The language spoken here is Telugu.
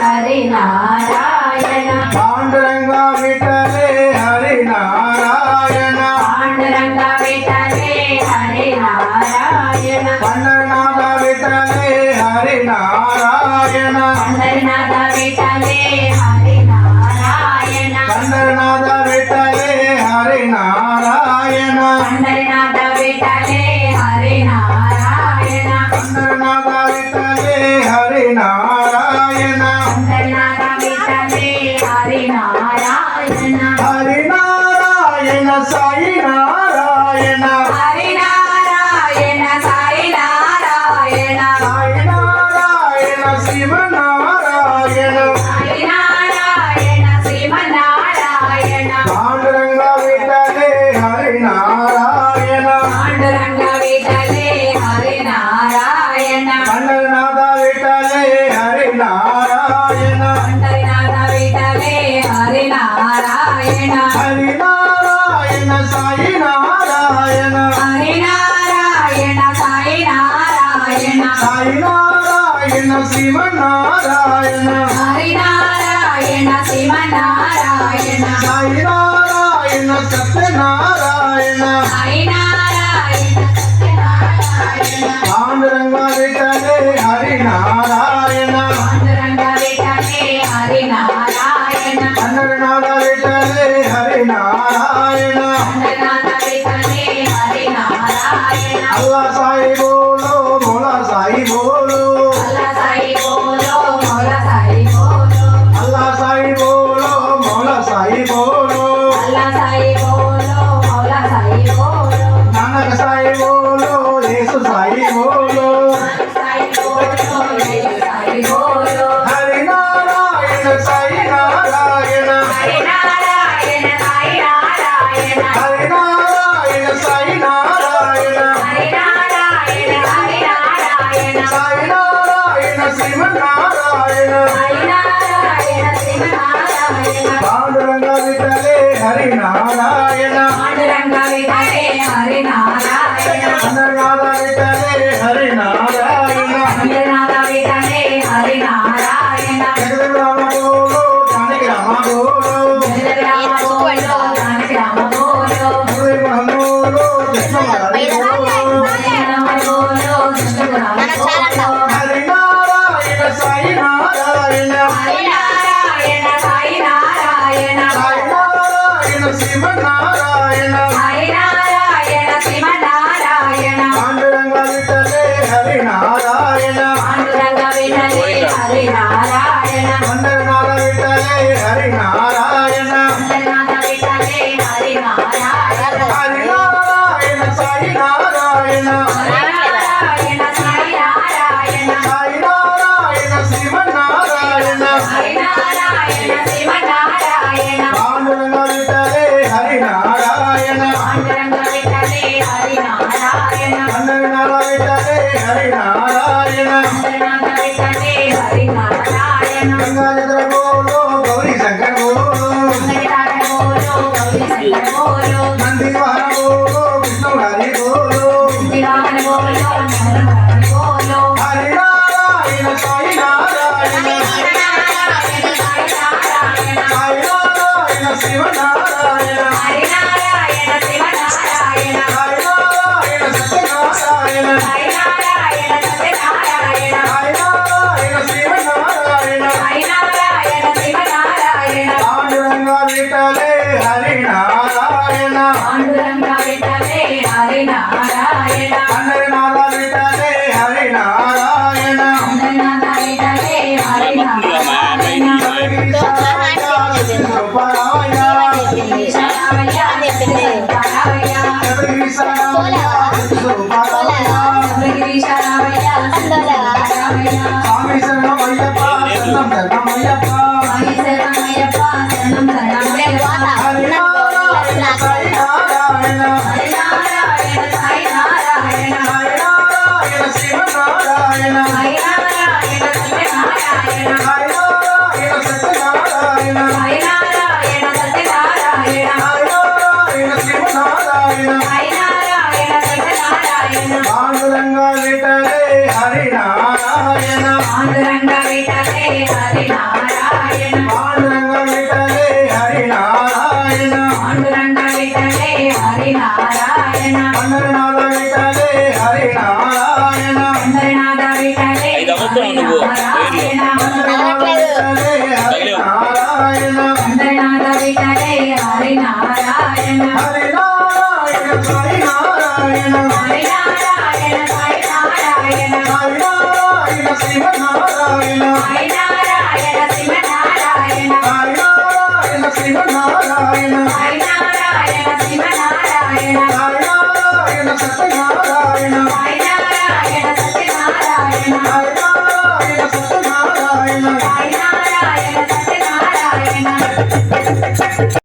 హరి నారాయణ పాండురంగ విఠలే హరి నారాయణ పాండురంగ విఠలే హరి నారాయణ పండరనాథ విఠలే హరి నారాయణ పండరనాథ విఠలే హరి నారాయణ పండరనాథ విఠలే హరి నారాయణ పండరనాథ విఠలే హరి నారాయణ పండరనాథ విఠలే హరి నారాయణ పండరనాథ విఠలే హరి నారాయణ హరి నారాయణ సాయి నారాయణ హరి నారాయణ సాయి నారాయణ సాయి నారాయణ శివ నారాయణ సాయి నారాయణ శ్రీమన్నారాయణ పాండురంగ విఠలే హరి నారాయణ పాండురంగ విఠలే హరి నారాయణ పండరనాథ విఠలే హరి నారాయణ పండరనాథ విఠలే హరి నారాయణ హరి నారాయణ సాయి నారాయణ హరి నారాయణ సాయి నారాయణ సాయి నారాయణ శివ నారాయణ హరి నారాయణ శ్రీమన్నారాయణ సాయి నారాయణ సత్యనారాయణ సాయి నారాయణ సత్యనారాయణ పాండురంగ విఠలే హరి నారాయణ పాండురంగ విఠలే హరి నారాయణ పండరనాథ విఠలే హరి నారాయణ పండరనాథ విఠలే హరి నారాయణ అల్లా సాయి బోలో మోలా సాయి బోలో అల్లా సాయి బోలో మౌలా సాయి బోలో అల్లా సాయి బోలో మోలా సాయి బోలో అల్లా సాయి బోలో మౌలా సాయి బోలో నానక సాయి బోలో యేసు సాయి బోలో సాయి బోలో యేసు సాయి బోలో హరి నారాయణ సాయి నారాయణ హరి నారాయణ సాయి నారాయణ హరి నారాయణ సాయి నారాయణ హరి నారాయణ సాయి నారాయణ సాయి నారాయణ శివ నారాయణ సాయి నారాయణ శ్రీమన్నారాయణ పాండురంగ విఠలే హరి నారాయణ పాండురంగ విఠలే హరి నారాయణ పండరనాథ విఠలే హరి నారాయణ పండరనాథ విఠలే హరి నారాయణ జగద్రామ బోలో జానకి రామ బోలో జగద్రామ బోలో జానకి రామ బోలో మురళి మహమూలో కృష్ణ మురళి బోలో రామ బోలో కృష్ణ రామ బోలో హరి నారాయణ సాయి నారాయణ హరి నారాయణ సాయి నారాయణ సాయి నారాయణ శివ నారాయణ హరి నారాయణ శ్రీమన్నారాయణ పాండురంగ విఠలే హరి నారాయణ పాండురంగ విఠలే హరి నారాయణ పండరనాథ విఠలే హరి నారాయణ పండరనాథ విఠలే హరి నారాయణ హరి నారాయణ సాయి నారాయణ హరి నారాయణ సాయి నారాయణ సాయి నారాయణ శివ నారాయణ హరి నారాయణ శ్రీమన్నారాయణ పాండురంగ విఠలే హరి నారాయణ పాండురంగ విఠలే హరి నారాయణ పండరనాథ విఠలే హరి నారాయణ పండరనాథ విఠలే హరి నారాయణ గంగాధర బోలో గౌరీ శంకర్ బోలో హరినారాయణ బోలో గౌరీ శంకర బోలో నంది వాహన బోలో విష్ణు హరి బోలో దివాకర బోలో నరహరి బోలో హరి నారాయణ సాయి నారాయణ హరి నారాయణ సాయి నారాయణ సాయి నారాయణ శివ నారాయణ హరి నారాయణ శివ నారాయణ హరి నారాయణ సత్యనారాయణ హరి నారాయణ సత్యనారాయణ హరి నారాయణ శివ నారాయణ హరి నారాయణ శివ నారాయణ పాండురంగ విఠలే హరి నారాయణ పాండురంగ విఠలే హరి నారాయణ పండరనాథ విఠలే హరి నారాయణ పండరనాథ విఠలే హరి నారాయణ రూపాయ శరణమయ్య శరణమయ్య రూపాయ శబరిగిరి శరణమయ్య శరణమయ్య స్వామి శరణమయ్యప్ప శరణం శరణమయ్యప్ప సాయి శరణమయ్యప్ప శరణం శరణమయ్యప్ప హరి నారాయణ సాయి నారాయణ హరి నారాయణ సాయి నారాయణ హరి నారాయణ శివ నారాయణ హరి నారాయణ సత్యనారాయణ హరి నారాయణ సత్యనారాయణ హరి నారాయణ సత్యనారాయణ హరి నారాయణ శివ నారాయణ హరి నారాయణ సత్యనారాయణ పాండురంగ విఠలే హరి నారాయణ పాండురంగ విఠలే హరి నారాయణ బయట